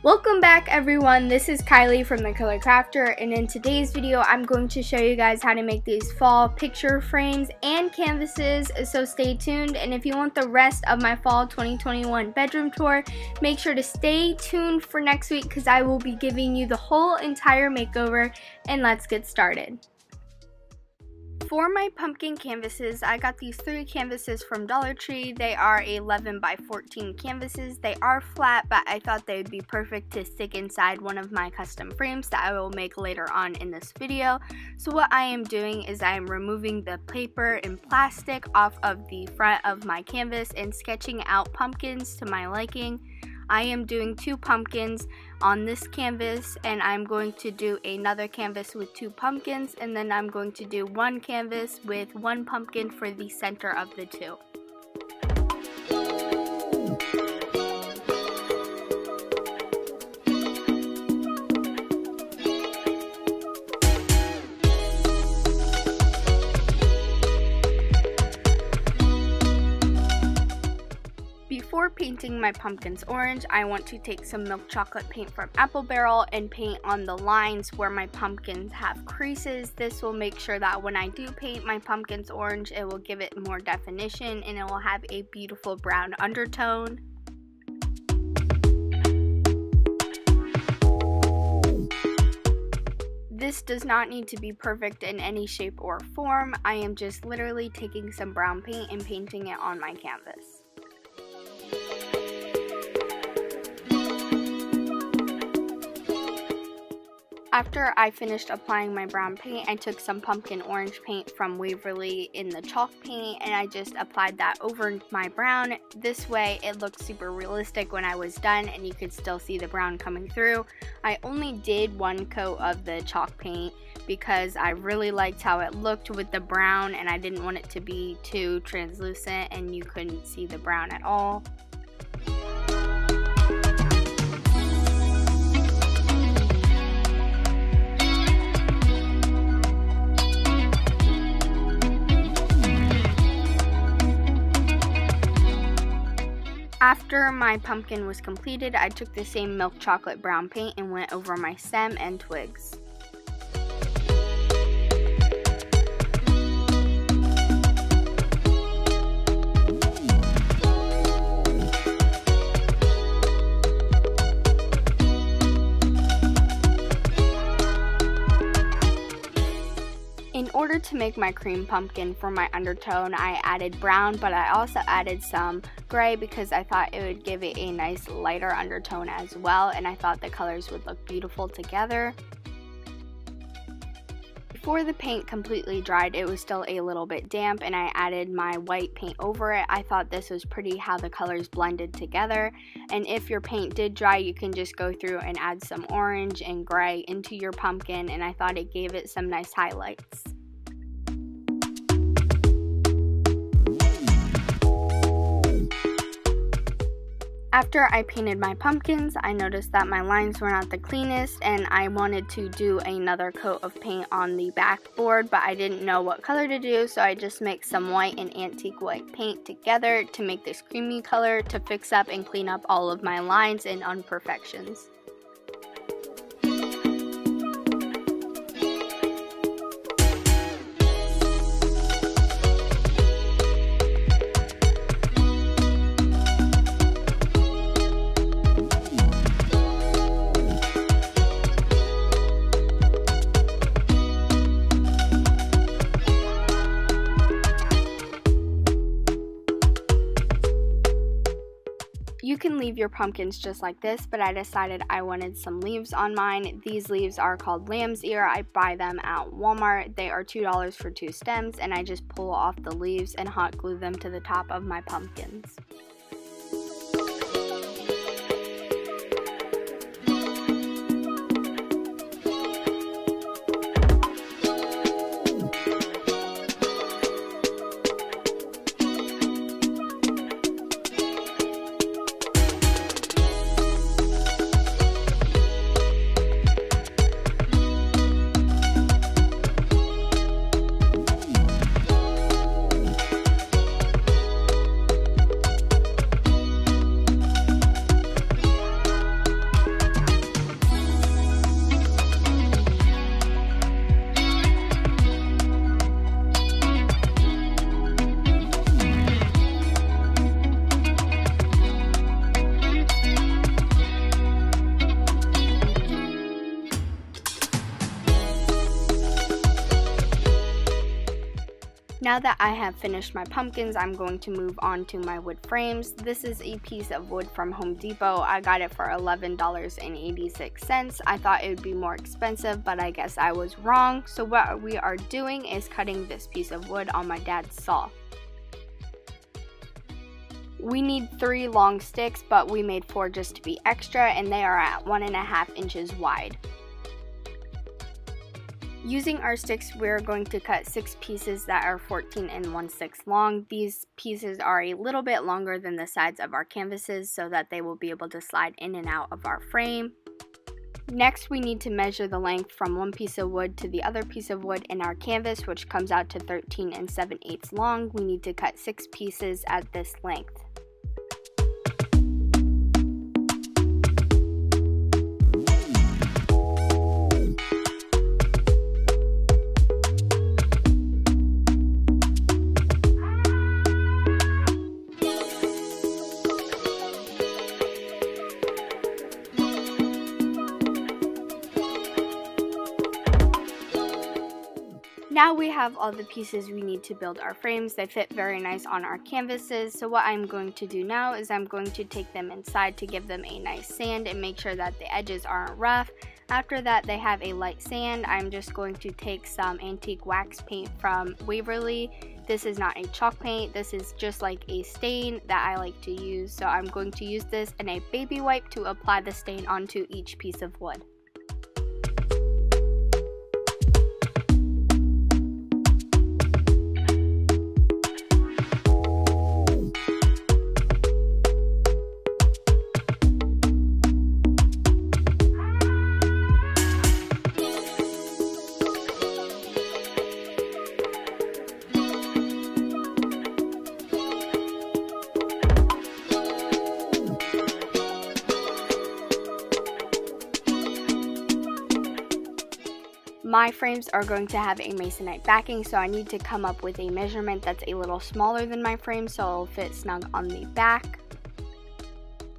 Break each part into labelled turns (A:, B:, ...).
A: Welcome back everyone, this is Kylie from The Color Crafter, and in today's video I'm going to show you guys how to make these fall picture frames and canvases, so stay tuned. And if you want the rest of my fall 2021 bedroom tour, make sure to stay tuned for next week because I will be giving you the whole entire makeover, and let's get started. For my pumpkin canvases, I got these 3 canvases from Dollar Tree. They are 11 by 14 canvases. They are flat, but I thought they would be perfect to stick inside one of my custom frames that I will make later on in this video. So what I am doing is I am removing the paper and plastic off of the front of my canvas and sketching out pumpkins to my liking. I am doing 2 pumpkins on this canvas, and I'm going to do another canvas with 2 pumpkins, and then I'm going to do 1 canvas with 1 pumpkin for the center of the 2. Before painting my pumpkins orange, I want to take some milk chocolate paint from Apple Barrel and paint on the lines where my pumpkins have creases. This will make sure that when I do paint my pumpkins orange, it will give it more definition and it will have a beautiful brown undertone. This does not need to be perfect in any shape or form. I am just literally taking some brown paint and painting it on my canvas. After I finished applying my brown paint, I took some pumpkin orange paint from Waverly in the chalk paint and I just applied that over my brown. This way it looked super realistic when I was done and you could still see the brown coming through. I only did 1 coat of the chalk paint because I really liked how it looked with the brown and I didn't want it to be too translucent and you couldn't see the brown at all. After my pumpkin was completed, I took the same milk chocolate brown paint and went over my stem and twigs. In order to make my cream pumpkin for my undertone, I added brown, but I also added some gray because I thought it would give it a nice lighter undertone as well, and I thought the colors would look beautiful together. Before the paint completely dried, it was still a little bit damp, and I added my white paint over it. I thought this was pretty how the colors blended together, and if your paint did dry, you can just go through and add some orange and gray into your pumpkin, and I thought it gave it some nice highlights. After I painted my pumpkins, I noticed that my lines were not the cleanest and I wanted to do another coat of paint on the backboard, but I didn't know what color to do, so I just mixed some white and antique white paint together to make this creamy color to fix up and clean up all of my lines and imperfections. You can leave your pumpkins just like this, but I decided I wanted some leaves on mine. These leaves are called lamb's ear. I buy them at Walmart. They are $2 for 2 stems, and I just pull off the leaves and hot glue them to the top of my pumpkins. Now that I have finished my pumpkins, I'm going to move on to my wood frames. This is a piece of wood from Home Depot. I got it for $11.86. I thought it would be more expensive, but I guess I was wrong. So what we are doing is cutting this piece of wood on my dad's saw. We need 3 long sticks, but we made 4 just to be extra, and they are at 1.5 inches wide. Using our sticks, we're going to cut 6 pieces that are 14 1/6 long. These pieces are a little bit longer than the sides of our canvases so that they will be able to slide in and out of our frame. Next, we need to measure the length from one piece of wood to the other piece of wood in our canvas, which comes out to 13 7/8 long. We need to cut 6 pieces at this length. Now we have all the pieces we need to build our frames. They fit very nice on our canvases. So what I'm going to do now is I'm going to take them inside to give them a nice sand and make sure that the edges aren't rough. After that, they have a light sand. I'm just going to take some antique wax paint from Waverly. This is not a chalk paint. This is just like a stain that I like to use. So I'm going to use this and a baby wipe to apply the stain onto each piece of wood. My frames are going to have a masonite backing, so I need to come up with a measurement that's a little smaller than my frame so it'll fit snug on the back.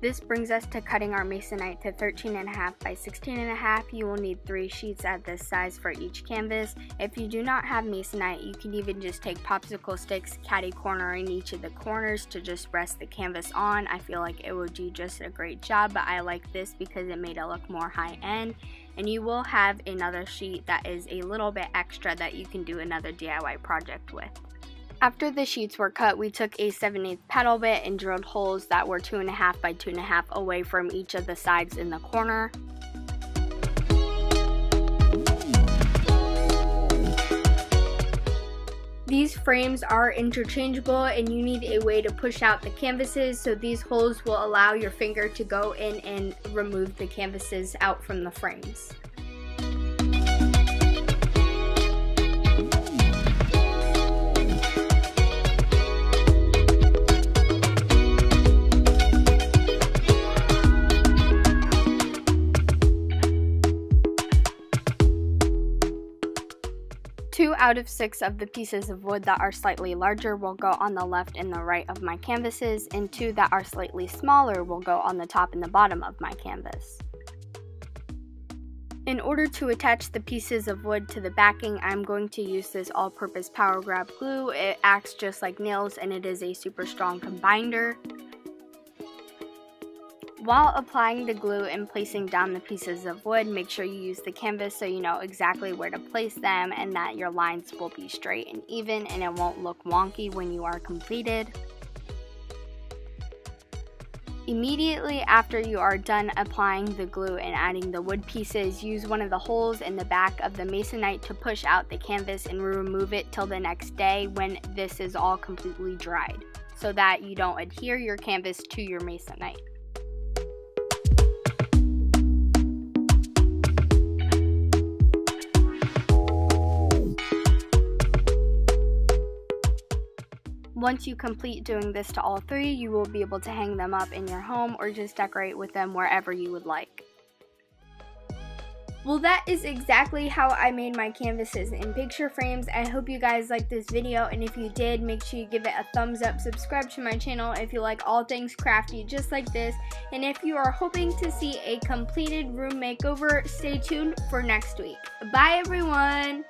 A: This brings us to cutting our masonite to 13.5 by 16.5. You will need 3 sheets at this size for each canvas. If you do not have masonite, you can even just take popsicle sticks, catty cornering each of the corners to just rest the canvas on. I feel like it would do just a great job, but I like this because it made it look more high end. And you will have another sheet that is a little bit extra that you can do another DIY project with. After the sheets were cut, we took a 7/8 paddle bit and drilled holes that were 2.5 by 2.5 away from each of the sides in the corner. These frames are interchangeable and you need a way to push out the canvases, so these holes will allow your finger to go in and remove the canvases out from the frames. Two out of 6 of the pieces of wood that are slightly larger will go on the left and the right of my canvases, and 2 that are slightly smaller will go on the top and the bottom of my canvas. In order to attach the pieces of wood to the backing, I'm going to use this all-purpose Power Grab glue. It acts just like nails and it is a super strong combiner. While applying the glue and placing down the pieces of wood, make sure you use the canvas so you know exactly where to place them and that your lines will be straight and even and it won't look wonky when you are completed. Immediately after you are done applying the glue and adding the wood pieces, use one of the holes in the back of the masonite to push out the canvas and remove it till the next day when this is all completely dried, so that you don't adhere your canvas to your masonite. Once you complete doing this to all 3, you will be able to hang them up in your home or just decorate with them wherever you would like. Well, that is exactly how I made my canvases in picture frames. I hope you guys liked this video, and if you did, make sure you give it a thumbs up, subscribe to my channel if you like all things crafty just like this, and if you are hoping to see a completed room makeover, stay tuned for next week. Bye everyone!